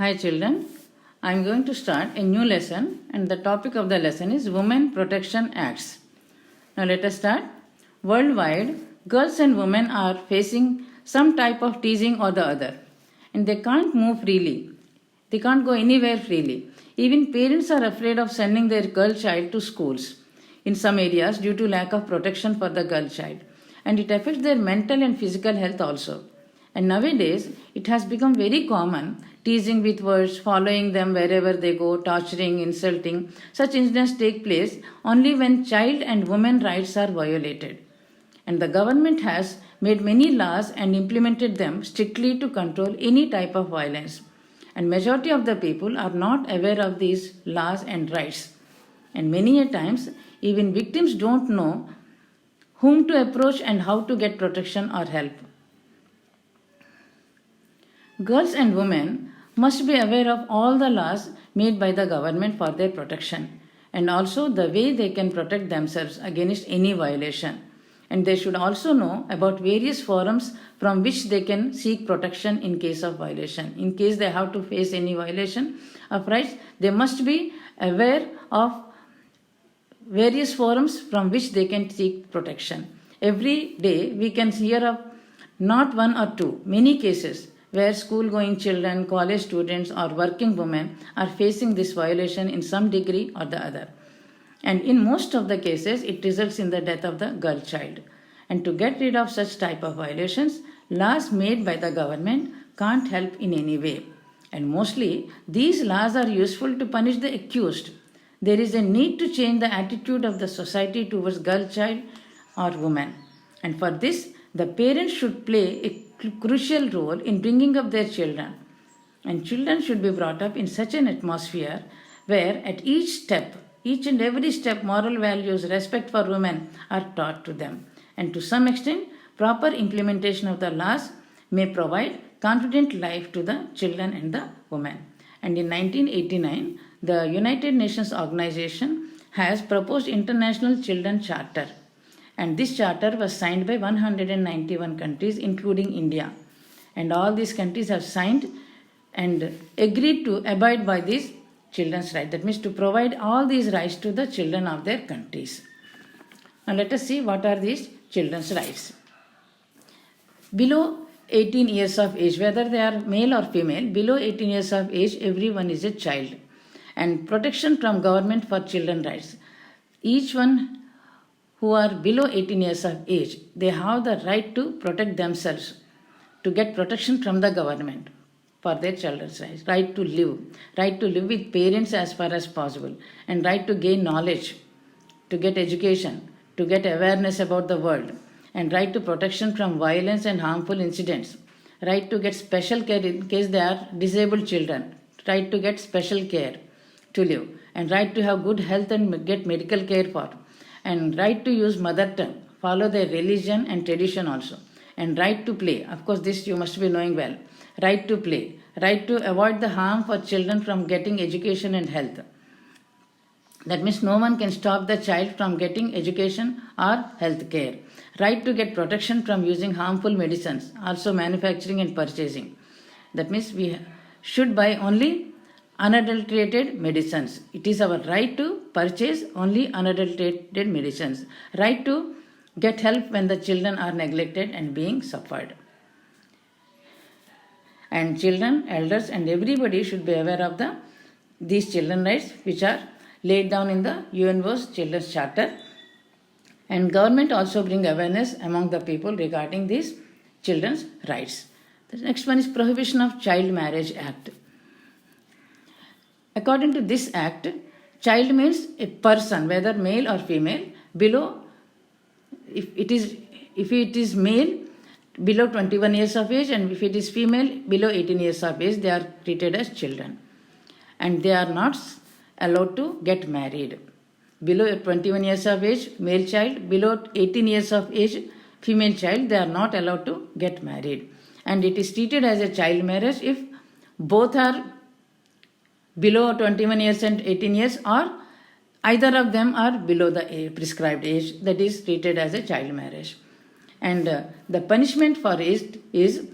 Hi children, I am going to start a new lesson and the topic of the lesson is Women Protection Acts. Now let us start. Worldwide, girls and women are facing some type of teasing or the other and they can't move freely. They can't go anywhere freely. Even parents are afraid of sending their girl child to schools in some areas due to lack of protection for the girl child, and it affects their mental and physical health also. And nowadays, it has become very common teasing with words, following them wherever they go, torturing, insulting. Such incidents take place only when child and women rights are violated. And the government has made many laws and implemented them strictly to control any type of violence. And majority of the people are not aware of these laws and rights. And many a times, even victims don't know whom to approach and how to get protection or help. Girls and women must be aware of all the laws made by the government for their protection and also the way they can protect themselves against any violation. And they should also know about various forums from which they can seek protection in case of violation. In case they have to face any violation of rights, they must be aware of various forums from which they can seek protection. Every day we can hear of not one or two, many cases where school-going children, college students or working women are facing this violation in some degree or the other. And in most of the cases, it results in the death of the girl child. And to get rid of such type of violations, laws made by the government can't help in any way. And mostly, these laws are useful to punish the accused. There is a need to change the attitude of the society towards girl child or woman. And for this, the parents should play a crucial role in bringing up their children. And children should be brought up in such an atmosphere where at each step, each and every step, moral values, respect for women are taught to them. And to some extent, proper implementation of the laws may provide confident life to the children and the women. And in 1989, the United Nations Organization has proposed International Children Charter. And this charter was signed by 191 countries, including India. And all these countries have signed and agreed to abide by these children's rights. That means to provide all these rights to the children of their countries. Now let us see what are these children's rights. Below 18 years of age, whether they are male or female, below 18 years of age, everyone is a child. And protection from government for children rights. Each one who are below 18 years of age, they have the right to protect themselves, to get protection from the government for their children's rights. Right to live with parents as far as possible, and right to gain knowledge, to get education, to get awareness about the world, and right to protection from violence and harmful incidents, right to get special care in case they are disabled children, right to get special care to live, and right to have good health and get medical care for, and right to use mother tongue, follow their religion and tradition also, and right to play. Of course, this you must be knowing well. Right to play, right to avoid the harm for children from getting education and health. That means no one can stop the child from getting education or health care. Right to get protection from using harmful medicines, also manufacturing and purchasing. That means we should buy only unadulterated medicines. It is our right to purchase only unadulterated medicines. Right to get help when the children are neglected and being suffered. And children, elders and everybody should be aware of these children rights which are laid down in the UNO's Children's Charter. And government also bring awareness among the people regarding these children's rights. The next one is Prohibition of Child Marriage Act. According to this act, child means a person, whether male or female, below, if it is male, below 21 years of age, and if it is female, below 18 years of age, they are treated as children. And they are not allowed to get married. Below 21 years of age, male child, below 18 years of age, female child, they are not allowed to get married. And it is treated as a child marriage if both are below 21 years and 18 years, or either of them are below the prescribed age, that is treated as a child marriage. And the punishment for it is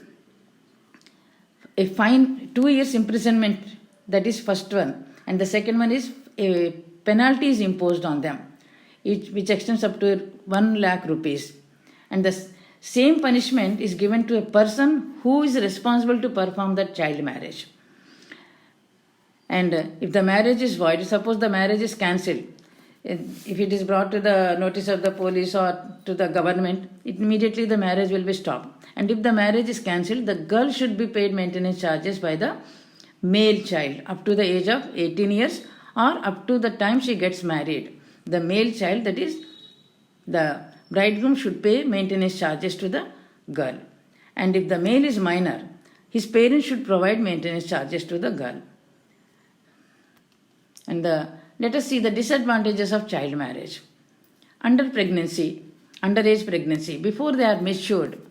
a fine, 2 years imprisonment, that is first one. And the second one is a penalty is imposed on them, which extends up to 1 lakh rupees. And the same punishment is given to a person who is responsible to perform that child marriage. And if the marriage is void, suppose the marriage is cancelled, if it is brought to the notice of the police or to the government, immediately the marriage will be stopped. And if the marriage is cancelled, the girl should be paid maintenance charges by the male child up to the age of 18 years or up to the time she gets married. The male child, that is, the bridegroom, should pay maintenance charges to the girl. And if the male is minor, his parents should provide maintenance charges to the girl. And let us see the disadvantages of child marriage. Underage pregnancy, before they are matured,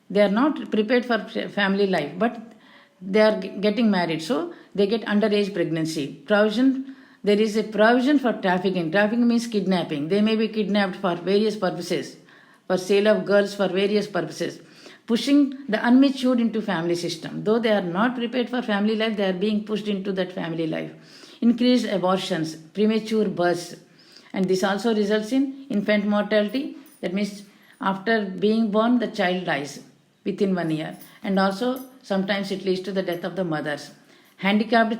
they are not prepared for family life, but they are getting married, so they get underage pregnancy. There is a provision for trafficking. Trafficking means kidnapping. They may be kidnapped for various purposes, for sale of girls for various purposes, pushing the unmatured into family system. Though they are not prepared for family life, they are being pushed into that family life. Increased abortions, premature births, and this also results in infant mortality. That means after being born, the child dies within 1 year, and also sometimes it leads to the death of the mothers. Handicapped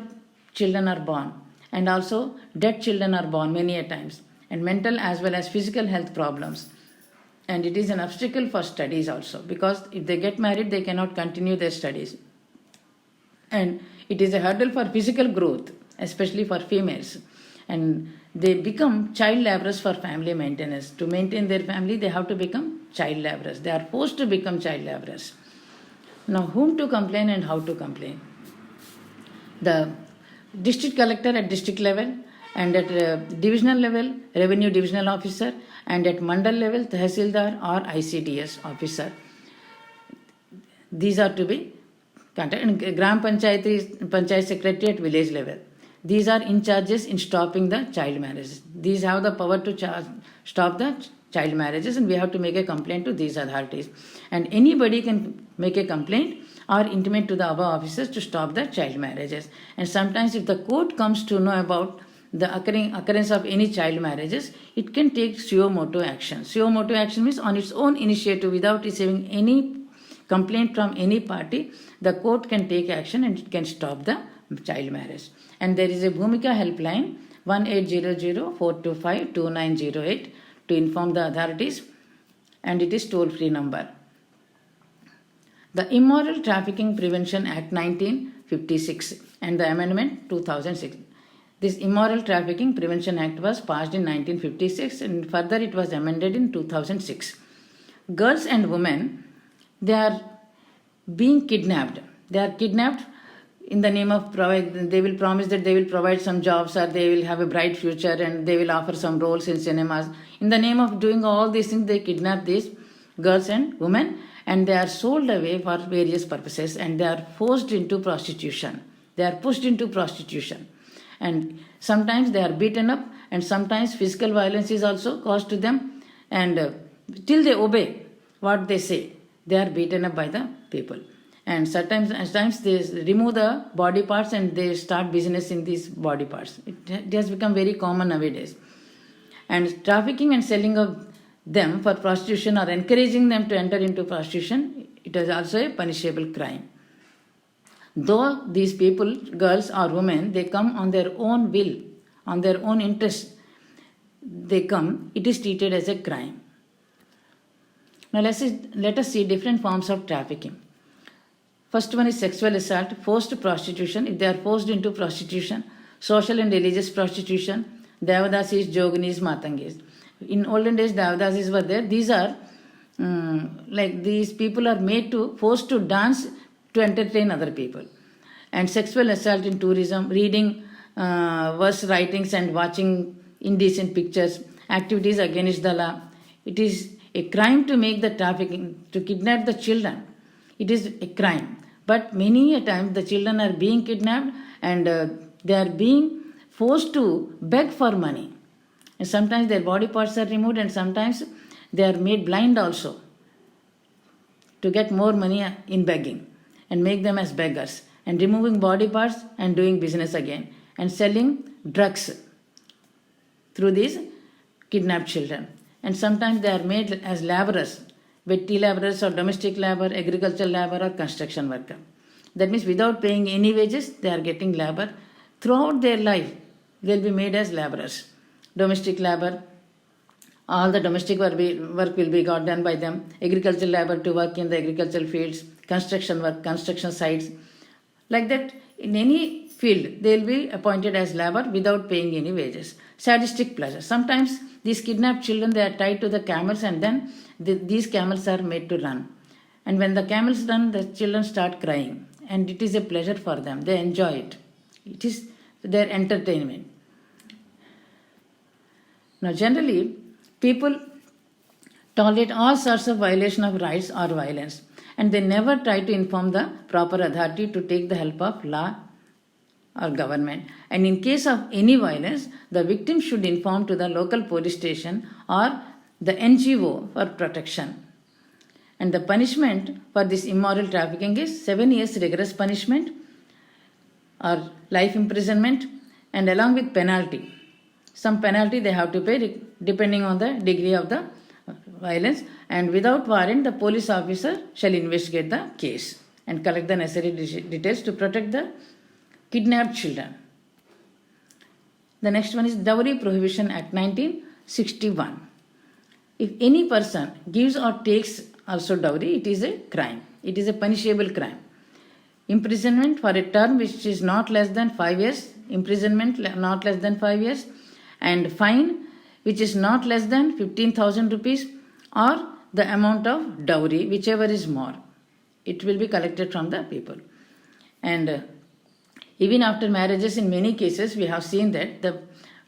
children are born, and also dead children are born many a times, and mental as well as physical health problems. And it is an obstacle for studies also, because if they get married, they cannot continue their studies. And it is a hurdle for physical growth, especially for females. And they become child laborers for family maintenance. To maintain their family, they have to become child laborers. They are forced to become child laborers. Now, whom to complain and how to complain? The district collector at district level, and at divisional level, revenue divisional officer, and at mandal level, tehsildar or ICDS officer. These are to be contacted. And Gram Panchayat secretary at village level. These are in charges in stopping the child marriages. These have the power to stop the child marriages, and we have to make a complaint to these authorities. And anybody can make a complaint or intimate to the above officers to stop the child marriages. And sometimes if the court comes to know about the occurrence of any child marriages, it can take suo motu action. Suo motu action means on its own initiative, without receiving any complaint from any party, the court can take action and it can stop the child marriage. And there is a Bhumika helpline 1800-425-2908 to inform the authorities, and it is toll-free number. The Immoral Trafficking Prevention Act 1956 and the amendment 2006. This Immoral Trafficking Prevention Act was passed in 1956 and further it was amended in 2006. Girls and women, they are being kidnapped. They are kidnapped in the name of they will promise that they will provide some jobs or they will have a bright future and they will offer some roles in cinemas. In the name of doing all these things, they kidnap these girls and women, and they are sold away for various purposes, and they are forced into prostitution. They are pushed into prostitution. And sometimes they are beaten up, and sometimes physical violence is also caused to them, and till they obey what they say, they are beaten up by the people. And sometimes they remove the body parts and they start business in these body parts. It has become very common nowadays. And trafficking and selling of them for prostitution or encouraging them to enter into prostitution, it is also a punishable crime. Though these people, girls or women, they come on their own will, on their own interest, they come, it is treated as a crime. Now let us see different forms of trafficking. First one is sexual assault, forced prostitution. If they are forced into prostitution, social and religious prostitution, Devadasis, Joginis, Matangis. In olden days, Devadasis were there. These are like these people are forced to dance to entertain other people. And sexual assault in tourism, reading verse writings and watching indecent pictures, activities against the law. It is a crime to make the trafficking, to kidnap the children. It is a crime. But many a time the children are being kidnapped and they are being forced to beg for money. And sometimes their body parts are removed and sometimes they are made blind also to get more money in begging and make them as beggars. and removing body parts and doing business again and selling drugs through these kidnapped children. And sometimes they are made as laborers, tea laborers or domestic labor, agricultural labor or construction worker. That means without paying any wages, they are getting labor. Throughout their life, they will be made as laborers. Domestic labor, all the domestic work will be got done by them. Agricultural labor to work in the agricultural fields, construction work, construction sites. Like that, in any field, they will be appointed as labor without paying any wages. Sadistic pleasure. Sometimes these kidnapped children, they are tied to the camels and then these camels are made to run. And when the camels run, the children start crying. And it is a pleasure for them. They enjoy it. It is their entertainment. Now, generally, people tolerate all sorts of violation of rights or violence, and they never try to inform the proper authority to take the help of law or government. And in case of any violence, the victim should inform to the local police station or the NGO for protection. And the punishment for this immoral trafficking is 7 years rigorous punishment or life imprisonment, and along with penalty. Some penalty they have to pay depending on the degree of the violence, and without warrant the police officer shall investigate the case and collect the necessary details to protect the kidnapped children. The next one is Dowry Prohibition Act 1961. If any person gives or takes also dowry, it is a crime. It is a punishable crime. Imprisonment for a term which is not less than 5 years, imprisonment not less than 5 years, and fine which is not less than 15,000 rupees or the amount of dowry, whichever is more. It will be collected from the people. And even after marriages, in many cases, we have seen that the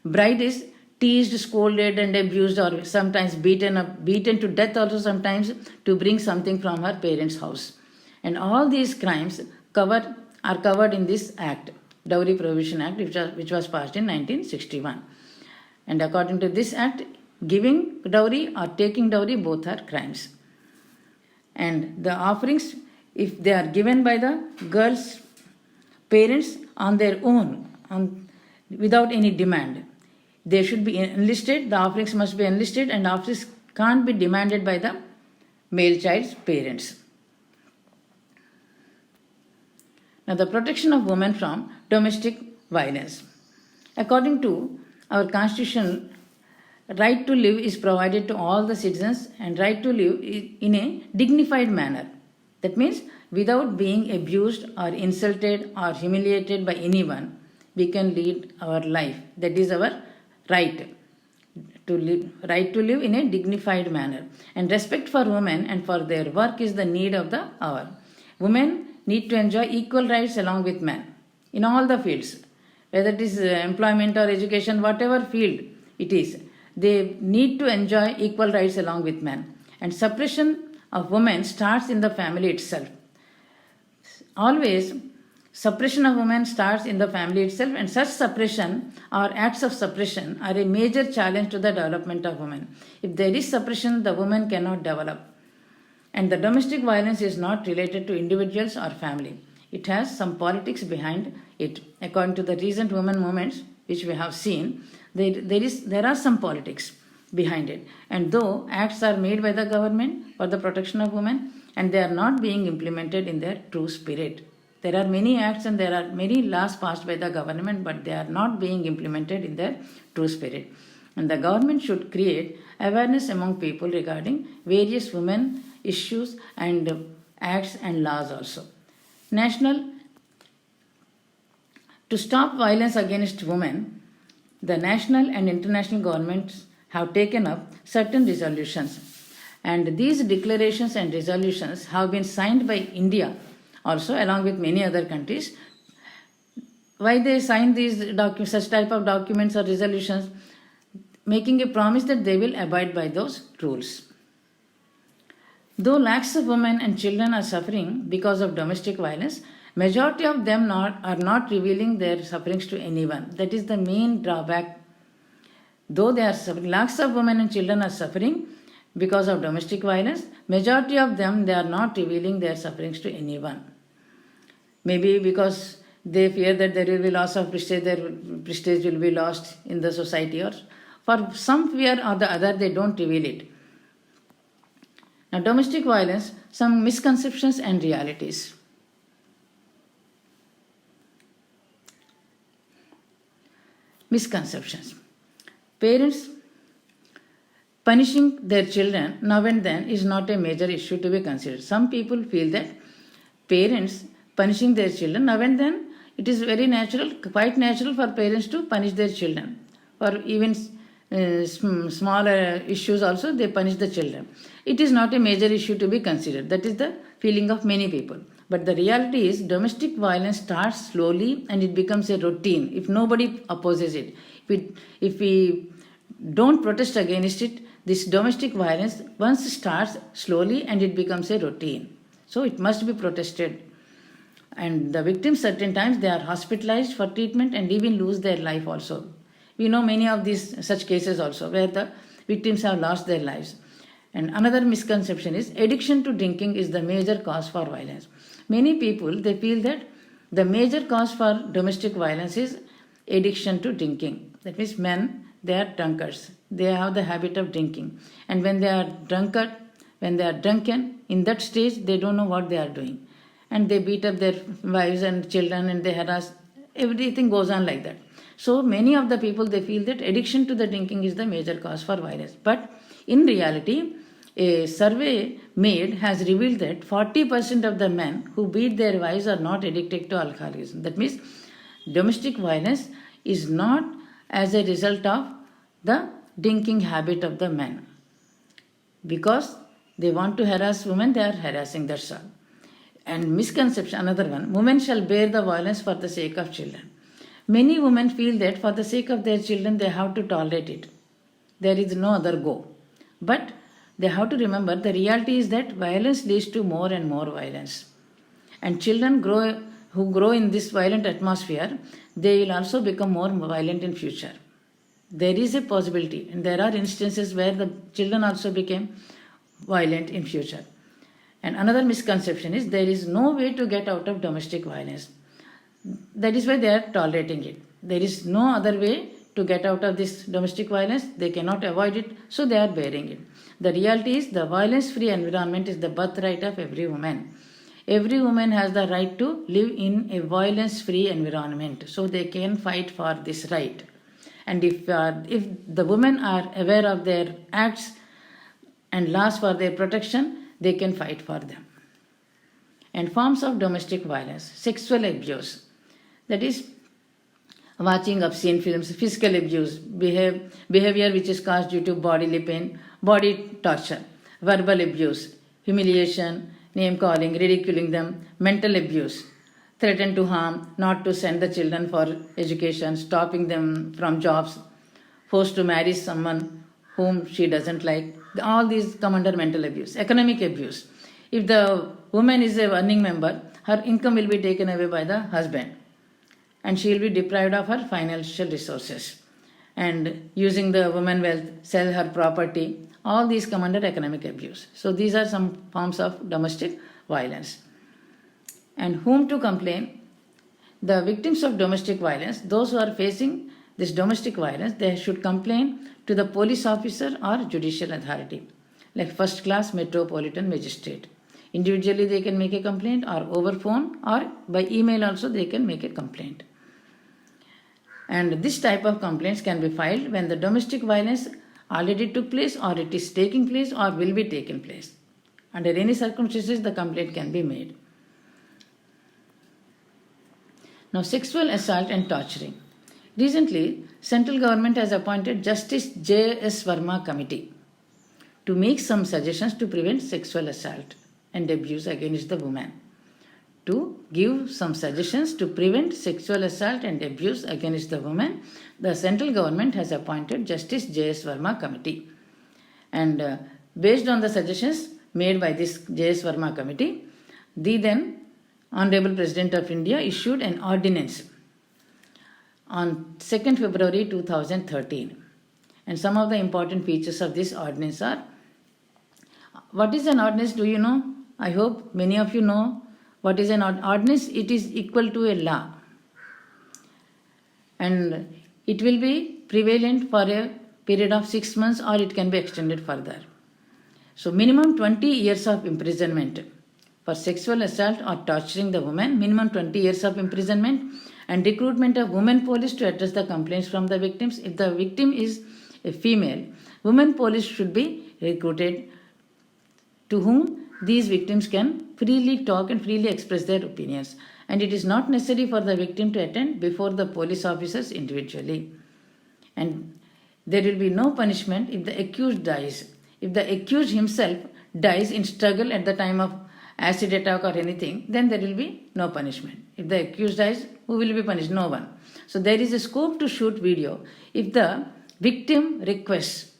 bride is teased, scolded and abused, or sometimes beaten to death also sometimes, to bring something from her parents' house. And all these crimes are covered in this act, Dowry Prohibition Act, which was passed in 1961. And according to this act, giving dowry or taking dowry, both are crimes. And the offerings, if they are given by the girl's parents on their own, without any demand, they should be enlisted, the offerings must be enlisted, and offerings can't be demanded by the male child's parents. Now, the protection of women from domestic violence. According to our Constitution, right to live is provided to all the citizens, and right to live in a dignified manner. That means without being abused or insulted or humiliated by anyone, we can lead our life. That is our right to live in a dignified manner. And respect for women and for their work is the need of the hour. Women need to enjoy equal rights along with men in all the fields, whether it is employment or education, whatever field it is. They need to enjoy equal rights along with men. And suppression of women starts in the family itself. Always, suppression of women starts in the family itself, and such suppression or acts of suppression are a major challenge to the development of women. If there is suppression, the woman cannot develop. And the domestic violence is not related to individuals or family. It has some politics behind it. According to the recent women movements which we have seen, there are some politics behind it. And though acts are made by the government for the protection of women, and they are not being implemented in their true spirit. There are many acts and there are many laws passed by the government, but they are not being implemented in their true spirit. And the government should create awareness among people regarding various women issues and acts and laws also. To stop violence against women, the national and international governments have taken up certain resolutions. And these declarations and resolutions have been signed by India also, along with many other countries. Why they sign these such type of documents or resolutions? Making a promise that they will abide by those rules. Though lakhs of women and children are suffering because of domestic violence, majority of them are not revealing their sufferings to anyone. That is the main drawback. Though they are suffering, lakhs of women and children are suffering because of domestic violence, majority of them, they are not revealing their sufferings to anyone. Maybe because they fear that there will be loss of prestige, their prestige will be lost in the society, or for some fear or the other, they don't reveal it. Now, domestic violence, some misconceptions and realities. Misconceptions. Parents punishing their children now and then is not a major issue to be considered. Some people feel that parents punishing their children now and then, it is very natural, quite natural for parents to punish their children. For even smaller issues also, they punish the children. It is not a major issue to be considered. That is the feeling of many people. But the reality is domestic violence starts slowly and it becomes a routine if nobody opposes it. If we don't protest against it, this domestic violence once starts slowly and it becomes a routine. So it must be protested. And the victims certain times they are hospitalized for treatment and even lose their life also. We know many of these such cases also where the victims have lost their lives. And another misconception is addiction to drinking is the major cause for violence. Many people they feel that the major cause for domestic violence is addiction to drinking. That means men, they are drunkards. They have the habit of drinking. And when they are drunkard, when they are drunken, in that stage they don't know what they are doing. And they beat up their wives and children and they harass. Everything goes on like that. So many of the people they feel that addiction to the drinking is the major cause for violence. But in reality, a survey made has revealed that 40% of the men who beat their wives are not addicted to alcoholism. That means domestic violence is not as a result of the drinking habit of the men. Because they want to harass women, they are harassing, that's all. And misconception, another one, women shall bear the violence for the sake of children. Many women feel that for the sake of their children, they have to tolerate it. There is no other go. But they have to remember the reality is that violence leads to more and more violence. And children who grow in this violent atmosphere, they will also become more violent in future. There is a possibility, and there are instances where the children also became violent in future. And another misconception is there is no way to get out of domestic violence. That is why they are tolerating it. There is no other way to get out of this domestic violence. They cannot avoid it, so they are bearing it. The reality is the violence-free environment is the birthright of every woman. Every woman has the right to live in a violence-free environment, so they can fight for this right. And if the women are aware of their acts and laws for their protection, they can fight for them. And forms of domestic violence, sexual abuse, that is watching obscene films, physical abuse, behavior which is caused due to bodily pain, body torture, verbal abuse, humiliation, name calling, ridiculing them, mental abuse, threaten to harm, not to send the children for education, stopping them from jobs, forced to marry someone whom she doesn't like. All these come under mental abuse. Economic abuse. If the woman is a earning member, her income will be taken away by the husband and she will be deprived of her financial resources. And using the woman wealth, sell her property, all these come under economic abuse. So these are some forms of domestic violence. And whom to complain? The victims of domestic violence, those who are facing this domestic violence, they should complain to the police officer or judicial authority, like first class metropolitan magistrate. Individually they can make a complaint, or over phone, or by email also they can make a complaint. And this type of complaints can be filed when the domestic violence already took place, or it is taking place, or will be taken place. Under any circumstances the complaint can be made. Now, sexual assault and torturing. Recently, central government has appointed Justice J.S. Verma Committee to make some suggestions to prevent sexual assault and abuse against the woman. To give some suggestions to prevent sexual assault and abuse against the woman, the central government has appointed Justice J.S. Verma Committee. And based on the suggestions made by this J.S. Verma Committee, the then Honorable President of India issued an ordinance on 2nd February 2013. And some of the important features of this ordinance are, what is an ordinance, do you know? I hope many of you know What is an ordinance? It is equal to a law. And it will be prevalent for a period of 6 months, or it can be extended further. So minimum 20 years of imprisonment. For sexual assault or torturing the woman, minimum 20 years of imprisonment, and recruitment of women police to address the complaints from the victims. If the victim is a female, women police should be recruited, to whom these victims can freely talk and freely express their opinions. And it is not necessary for the victim to attend before the police officers individually. And there will be no punishment if the accused dies. If the accused himself dies in struggle at the time of acid attack or anything, then there will be no punishment. If the accused dies, who will be punished? No one. So there is a scope to shoot video if the victim requests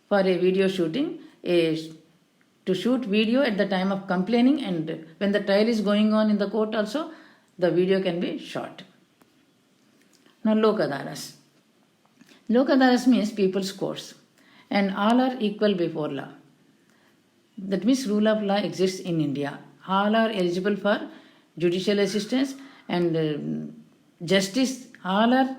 for a video shooting, to shoot video at the time of complaining, and when the trial is going on in the court also, the video can be shot. Now Lok Adalas. Lok Adalas means people's courts, and all are equal before law. That means rule of law exists in India. All are eligible for judicial assistance and justice. All are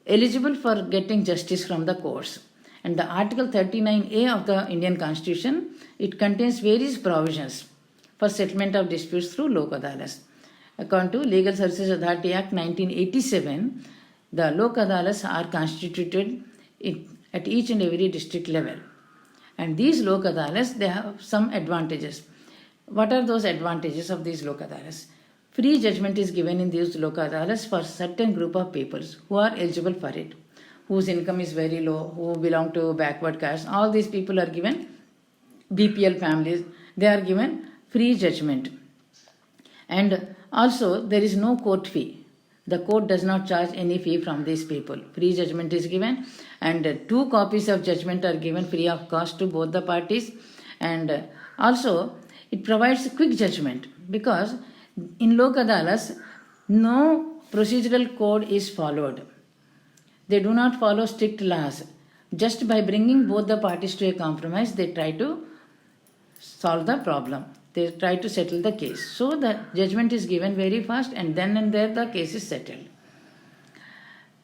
eligible for getting justice from the courts. And the Article 39A of the Indian Constitution, it contains various provisions for settlement of disputes through Lok Adalas. According to Legal Services Authority Act 1987, the Lok Adalas are constituted at each and every district level. And these Lok Adalas, they have some advantages. What are those advantages of these Lok Adalas? Free judgment is given in these Lok Adalas for certain group of peoples who are eligible for it, whose income is very low, who belong to backward caste. All these people are given, BPL families, they are given free judgment. And also there is no court fee. The court does not charge any fee from these people. Free judgment is given, and 2 copies of judgment are given free of cost to both the parties. And also it provides quick judgment, because in Lok Adalas no procedural code is followed. They do not follow strict laws. Just by bringing both the parties to a compromise, they try to solve the problem. They try to settle the case. So the judgment is given very fast, and then and there the case is settled.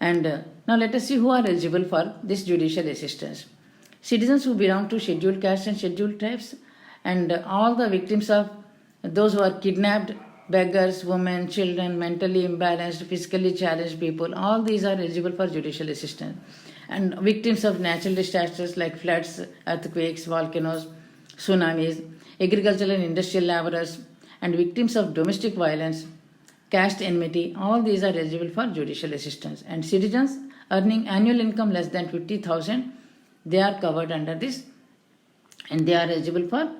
And now let us see who are eligible for this judicial assistance. Citizens who belong to scheduled castes and scheduled tribes, and all the victims of those who are kidnapped, beggars, women, children, mentally imbalanced, physically challenged people, all these are eligible for judicial assistance. And victims of natural disasters like floods, earthquakes, volcanoes, tsunamis, agricultural and industrial laborers, and victims of domestic violence, caste enmity, all these are eligible for judicial assistance. And citizens earning annual income less than 50,000, they are covered under this, and they are eligible for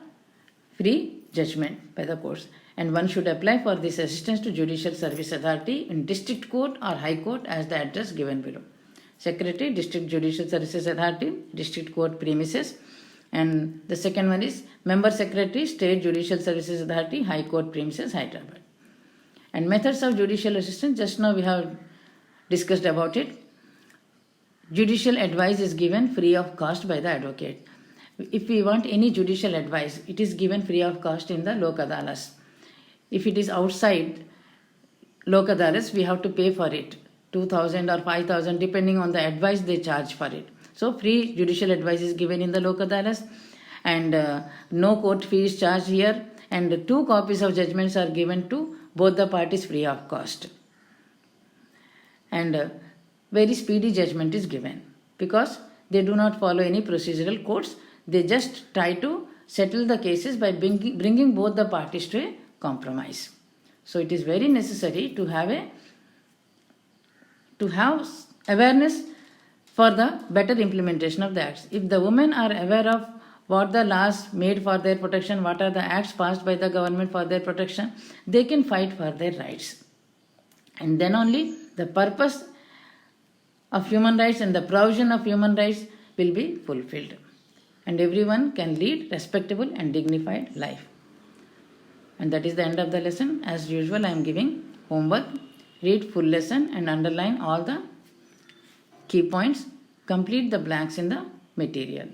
free judgment by the courts. And one should apply for this assistance to Judicial Service Authority in District Court or High Court as the address given below. Secretary, District Judicial Services Authority, District Court premises. And the second one is Member Secretary, State Judicial Services Authority, High Court premises, Hyderabad. And methods of judicial assistance, just now we have discussed about it. Judicial advice is given free of cost by the advocate. If we want any judicial advice, it is given free of cost in the Lok Adalas. If it is outside Lok Adalas, we have to pay for it, 2,000 or 5,000 depending on the advice they charge for it. So free judicial advice is given in the Lok Adalas, and no court fee is charged here, and 2 copies of judgments are given to both the parties free of cost. And very speedy judgment is given, because they do not follow any procedural codes. They just try to settle the cases by bringing both the parties to a compromise. So it is very necessary to have awareness for the better implementation of the acts. If the women are aware of what the laws made for their protection, what are the acts passed by the government for their protection, they can fight for their rights. And then only the purpose of human rights and the provision of human rights will be fulfilled. And everyone can lead respectable and dignified life. And that is the end of the lesson. As usual, I am giving homework. Read full lesson and underline all the key points. Complete the blanks in the material.